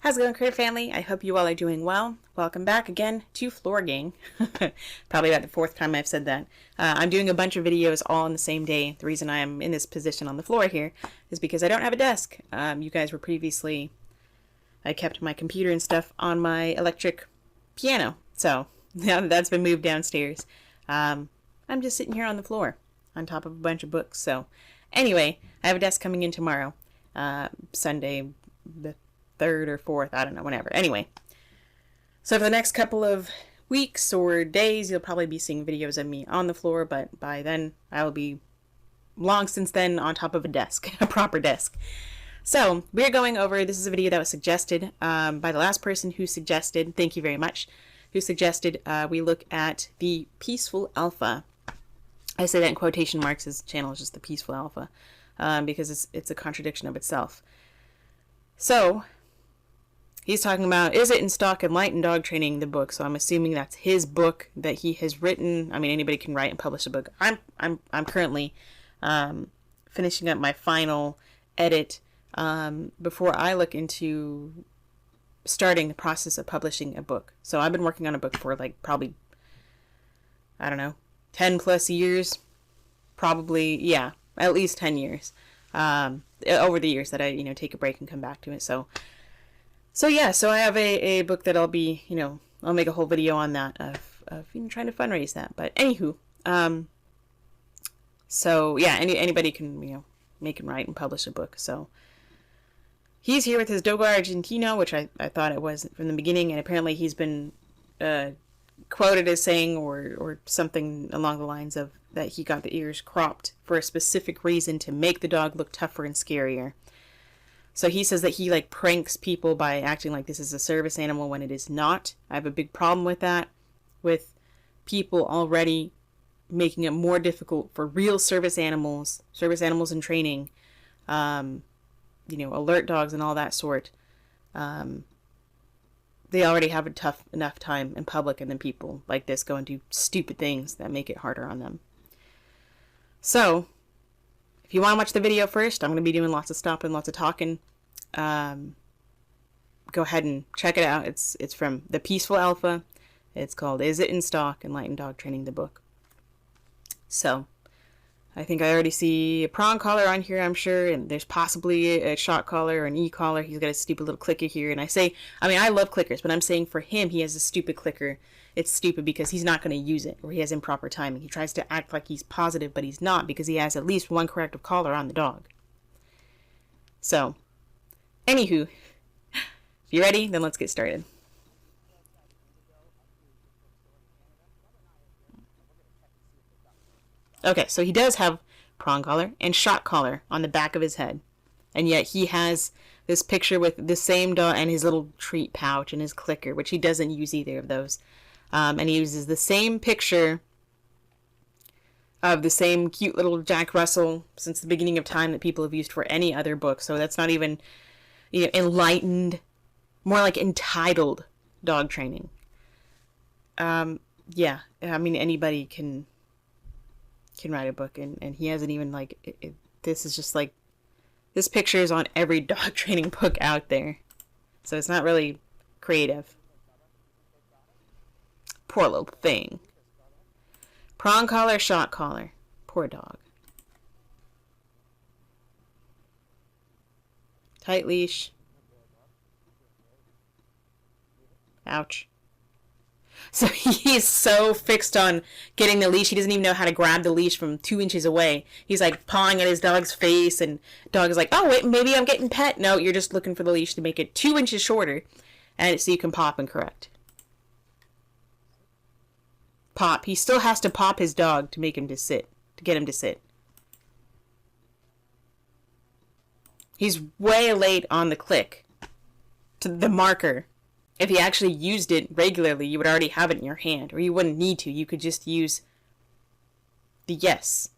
How's it going, Critter Family? I hope you all are doing well. Welcome back again to Floor Gang. Probably about the fourth time I've said that. I'm doing a bunch of videos all on the same day. The reason I am in this position on the floor here is because I don't have a desk. You guys were previously... I kept my computer and stuff on my electric piano. So, now that that's been moved downstairs, I'm just sitting here on the floor on top of a bunch of books. So, anyway, I have a desk coming in tomorrow. Sunday the 3rd or 4th, I don't know, whenever. Anyway, so for the next couple of weeks or days, you'll probably be seeing videos of me on the floor, but by then, I will be long since then on top of a desk, a proper desk. So, we're going over, this is a video that was suggested by the last person who suggested, thank you very much, who suggested we look at the Peaceful Alpha. I say that in quotation marks, his channel is just the Peaceful Alpha, because it's a contradiction of itself. So, he's talking about, is it in stock in Light and Dog Training, the book? So I'm assuming that's his book that he has written. I mean, anybody can write and publish a book. I'm currently finishing up my final edit before I look into starting the process of publishing a book. So I've been working on a book for like probably, I don't know, 10 plus years. Probably, yeah, at least 10 years. Over the years that I, take a break and come back to it. So yeah, so I have a book that I'll be, I'll make a whole video on that of trying to fundraise that. But anywho, so yeah, anybody can, make and write and publish a book. So he's here with his Dogo Argentino, which I thought it was from the beginning, and apparently he's been quoted as saying or something along the lines of that he got the ears cropped for a specific reason to make the dog look tougher and scarier. So he says that he like pranks people by acting like this is a service animal when it is not. I have a big problem with that, with people already making it more difficult for real service animals in training, alert dogs and all that sort. They already have a tough enough time in public, and then people like this go and do stupid things that make it harder on them. So, if you want to watch the video first, I'm going to be doing lots of stopping, lots of talking. Go ahead and check it out. It's from the Peaceful Alpha. It's called Is It in Stock in Light and Dog Training, the book. So, I think I already see a prong collar on here, I'm sure, and there's possibly a shot collar or an e-collar. He's got a stupid little clicker here, and I love clickers, but I'm saying for him, he has a stupid clicker. It's stupid because he's not going to use it, or he has improper timing. He tries to act like he's positive, but he's not, because he has at least one corrective collar on the dog. So, anywho, if you're ready, then let's get started. Okay, so he does have prong collar and shot collar on the back of his head. And yet he has this picture with the same dog and his little treat pouch and his clicker, which he doesn't use either of those. And he uses the same picture of the same cute little Jack Russell since the beginning of time that people have used for any other book. So that's not even, enlightened, more like entitled dog training. Yeah, I mean, anybody can write a book, and he hasn't even this is just like, this picture is on every dog training book out there, so it's not really creative. Poor little thing. Prong collar, shot collar. Poor dog. Tight leash. Ouch. So he's so fixed on getting the leash, he doesn't even know how to grab the leash from 2 inches away. He's like pawing at his dog's face, and dog is like, oh wait, maybe I'm getting pet. No, you're just looking for the leash to make it 2 inches shorter, and so you can pop and correct. Pop. He still has to pop his dog to make him to sit, to get him to sit. He's way late on the click to the marker. If you actually used it regularly, you would already have it in your hand, or you wouldn't need to. You could just use the yes.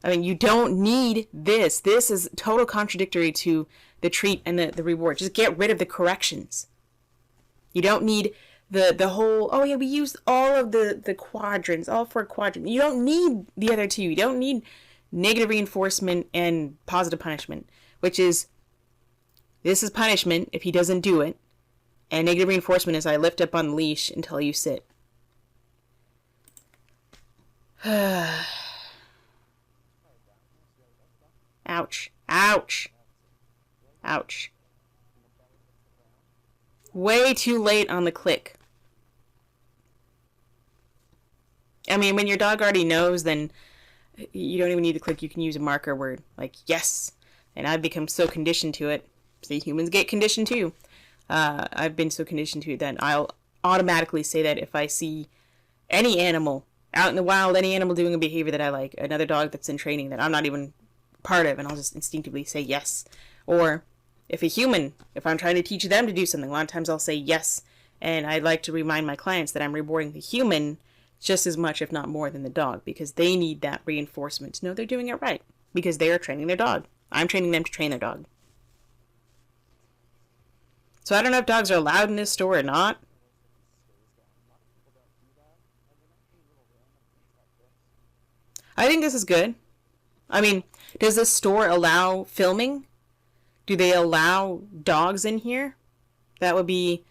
I mean, you don't need this. This is total contradictory to the treat and the reward. Just get rid of the corrections. You don't need the whole, oh yeah, we used all of the quadrants, all 4 quadrants. You don't need the other 2. You don't need negative reinforcement and positive punishment, which is, this is punishment if he doesn't do it. And negative reinforcement is I lift up on the leash until you sit. Ouch. Ouch. Ouch. Way too late on the click. I mean, when your dog already knows, then you don't even need to click. You can use a marker word like yes. And I've become so conditioned to it. See, humans get conditioned too. I've been so conditioned to it that I'll automatically say that if I see any animal out in the wild, any animal doing a behavior that I like, another dog that's in training that I'm not even part of, and I'll just instinctively say yes. Or if a human, if I'm trying to teach them to do something, a lot of times I'll say yes. And I like to remind my clients that I'm rewarding the human just as much, if not more, than the dog, because they need that reinforcement to know they're doing it right, because they are training their dog. I'm training them to train their dog. So I don't know if dogs are allowed in this store or not. I think this is good. I mean, does this store allow filming? Do they allow dogs in here? That would be,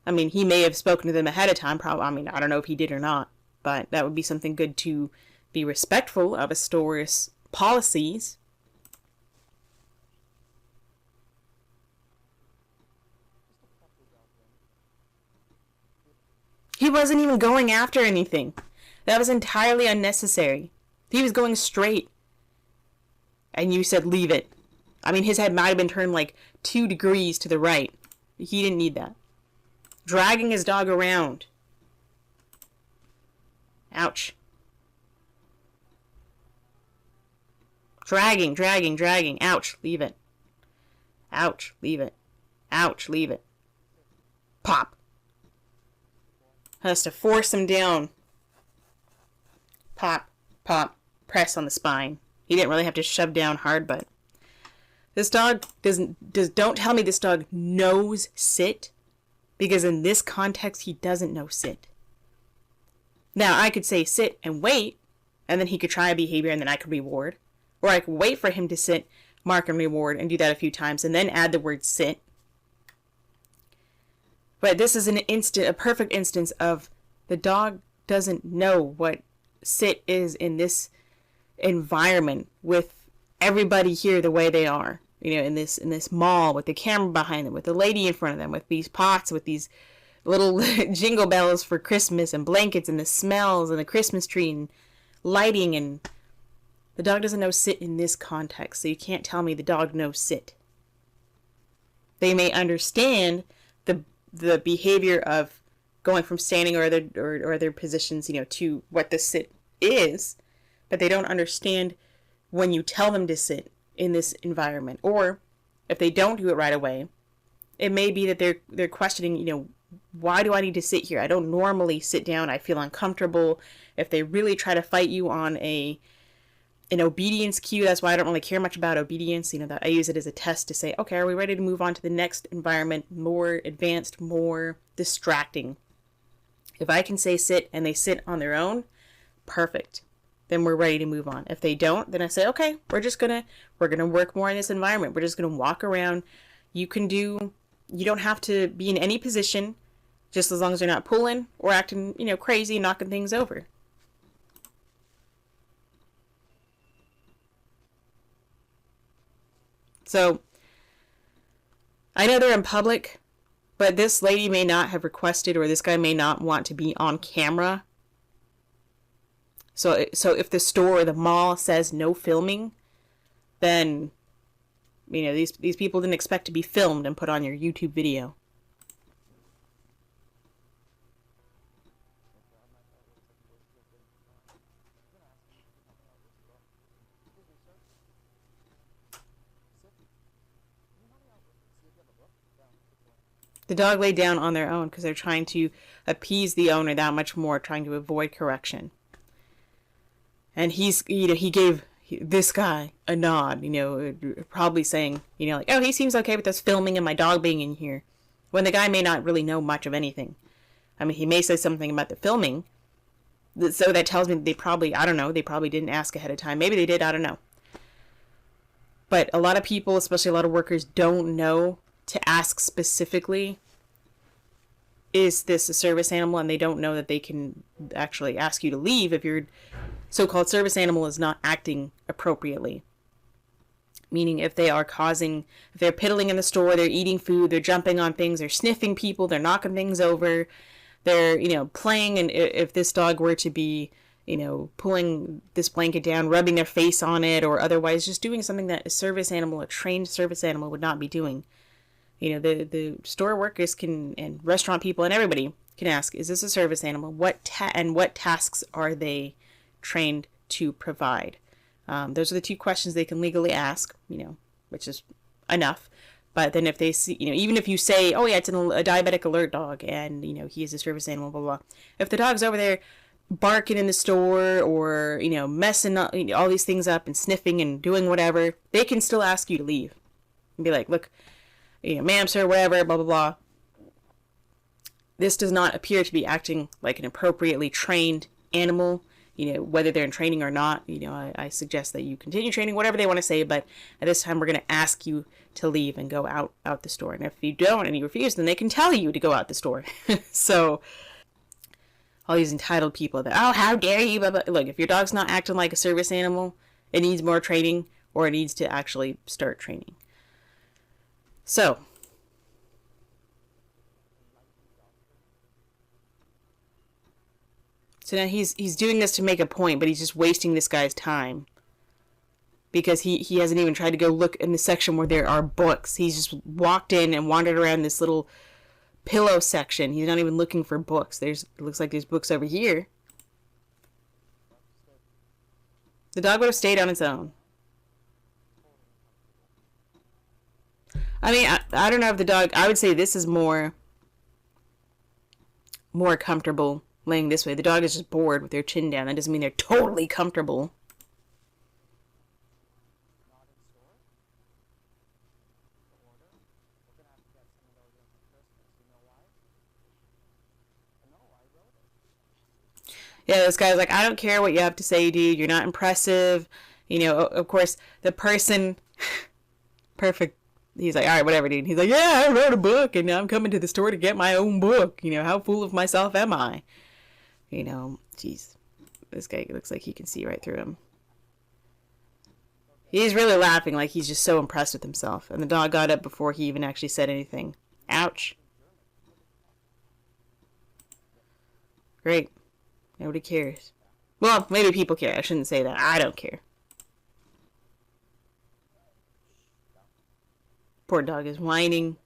I mean, he may have spoken to them ahead of time. Probably, I mean, I don't know if he did or not, but that would be something good to be respectful of a store's policies. He wasn't even going after anything. That was entirely unnecessary. He was going straight. And you said leave it. I mean, his head might have been turned like 2 degrees to the right. He didn't need that. Dragging his dog around. Ouch. Dragging, dragging, dragging. Ouch, leave it. Ouch, leave it. Ouch, leave it. Pop. Has to force him down. Pop, pop, press on the spine. He didn't really have to shove down hard, but this dog don't tell me this dog knows sit, because in this context he doesn't know sit. Now I could say sit and wait, and then he could try a behavior and then I could reward. Or I could wait for him to sit, mark and reward, and do that a few times, and then add the word sit. But this is a perfect instance of the dog doesn't know what sit is in this environment with everybody here the way they are. You know, in this mall with the camera behind them, with the lady in front of them, with these pots, with these little jingle bells for Christmas and blankets and the smells and the Christmas tree and lighting, and the dog doesn't know sit in this context. So you can't tell me the dog knows sit. They may understand the behavior of going from standing or other positions, you know, to what the sit is, but they don't understand when you tell them to sit in this environment. Or if they don't do it right away, it may be that they're questioning, you know, why do I need to sit here? I don't normally sit down. I feel uncomfortable. If they really try to fight you on an obedience cue, that's why I don't really care much about obedience. You know, that I use it as a test to say, okay, are we ready to move on to the next environment, more advanced, more distracting? If I can say sit and they sit on their own, perfect. Then we're ready to move on. If they don't, then I say, okay, we're gonna work more in this environment. We're just gonna walk around. You don't have to be in any position, just as long as you're not pulling or acting, you know, crazy, knocking things over. So, I know they're in public, but this lady may not have requested, or this guy may not want to be on camera. So if the store or the mall says no filming, then, you know, these people didn't expect to be filmed and put on your YouTube video. The dog laid down on their own because they're trying to appease the owner that much more, trying to avoid correction. And he gave this guy a nod, you know, probably saying, you know, like, oh, he seems okay with us filming and my dog being in here, when the guy may not really know much of anything. I mean, he may say something about the filming, so that tells me they probably didn't ask ahead of time. Maybe they did, I don't know. But a lot of people, especially a lot of workers, don't know to ask specifically is this a service animal, and they don't know that they can actually ask you to leave if your so-called service animal is not acting appropriately. Meaning if they're piddling in the store, they're eating food, they're jumping on things, they're sniffing people, they're knocking things over, they're, playing, and if this dog were to be, pulling this blanket down, rubbing their face on it, or otherwise just doing something that a trained service animal would not be doing. The store workers and restaurant people and everybody can ask, is this a service animal? What tasks are they trained to provide? Those are the two questions they can legally ask, which is enough. But then if they see, even if you say, oh yeah, it's a diabetic alert dog and, he is a service animal, blah, blah, blah. If the dog's over there barking in the store or, messing up, all these things up and sniffing and doing whatever, they can still ask you to leave and be like, look, ma'am, sir, whatever, blah, blah, blah. This does not appear to be acting like an appropriately trained animal. Whether they're in training or not, I suggest that you continue training, whatever they want to say, but at this time we're going to ask you to leave and go out the store. And if you don't and you refuse, then they can tell you to go out the store. So all these entitled people that, oh, how dare you, blah, blah. Look, if your dog's not acting like a service animal, it needs more training, or it needs to actually start training. So now he's doing this to make a point, but he's just wasting this guy's time. Because he hasn't even tried to go look in the section where there are books. He's just walked in and wandered around this little pillow section. He's not even looking for books. It looks like there's books over here. The dog would have stayed on its own. I mean, I don't know if the dog, I would say this is more comfortable laying this way. The dog is just bored with their chin down. That doesn't mean they're totally comfortable. Yeah, this guy's like, I don't care what you have to say, dude. You're not impressive. Of course, the person, perfect. He's like, all right, whatever, dude. He's like, yeah, I wrote a book, and now I'm coming to the store to get my own book. How full of myself am I? Jeez. This guy looks like he can see right through him. He's really laughing like he's just so impressed with himself. And the dog got up before he even actually said anything. Ouch. Great. Nobody cares. Well, maybe people care. I shouldn't say that. I don't care. Poor dog is whining.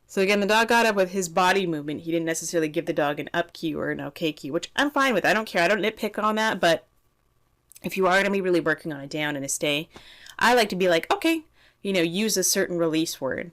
So again, the dog got up with his body movement. He didn't necessarily give the dog an up cue or an okay cue, which I'm fine with. I don't care. I don't nitpick on that. But if you are going to be really working on a down and a stay, I like to be like, okay, use a certain release word.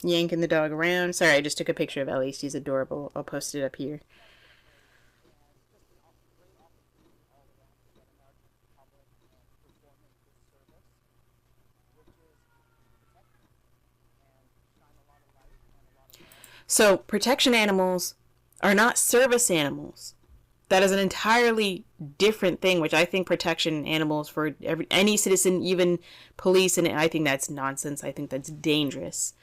Yanking the dog around. Sorry, I just took a picture of Ellie. She's adorable. I'll post it up here. So, protection animals are not service animals. That is an entirely different thing, which I think protection animals for any citizen, even police, and I think that's nonsense. I think that's dangerous.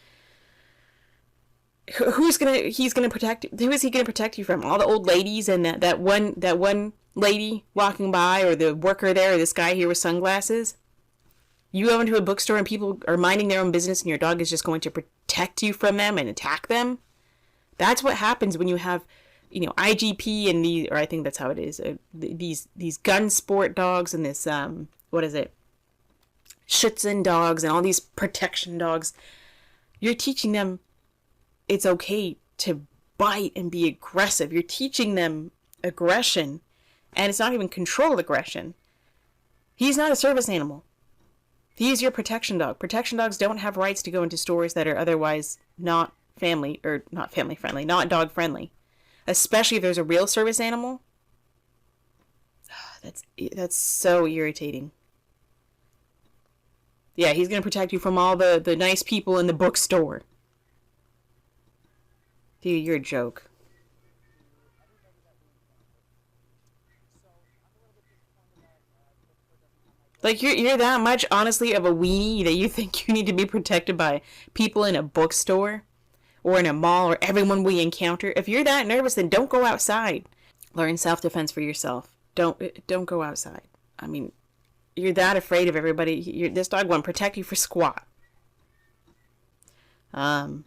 Who is he gonna protect you from? All the old ladies and that one lady walking by, or the worker there, or this guy here with sunglasses? You go into a bookstore and people are minding their own business and your dog is just going to protect you from them and attack them? That's what happens when you have, IGP and or I think that's how it is, these gun sport dogs and this, what is it? Schutzhund dogs and all these protection dogs. You're teaching them it's okay to bite and be aggressive. You're teaching them aggression, and it's not even controlled aggression. He's not a service animal. He's your protection dog. Protection dogs don't have rights to go into stores that are otherwise not family friendly, not dog friendly. Especially if there's a real service animal. That's so irritating. Yeah, he's gonna protect you from all the nice people in the bookstore. Dude, you're a joke. Like, you're that much, honestly, of a weenie that you think you need to be protected by people in a bookstore or in a mall or everyone we encounter. If you're that nervous, then don't go outside. Learn self-defense for yourself. Don't go outside. I mean, you're that afraid of everybody. This dog won't protect you for squat. Um.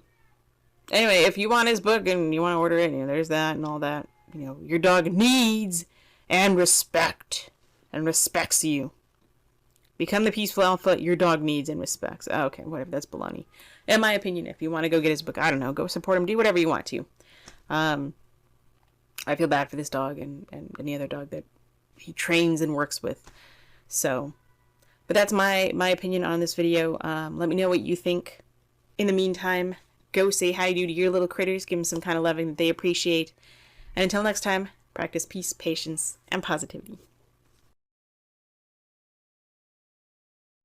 Anyway, if you want his book and you want to order it, there's that and all that. Your dog needs and respects you. Become the peaceful alpha your dog needs and respects. Oh, okay, whatever. That's baloney. In my opinion, if you want to go get his book, I don't know, go support him. Do whatever you want to. I feel bad for this dog and any other dog that he trains and works with. So, but that's my opinion on this video. Let me know what you think. In the meantime, go say hi to your little critters. Give them some kind of loving that they appreciate. And until next time, practice peace, patience, and positivity.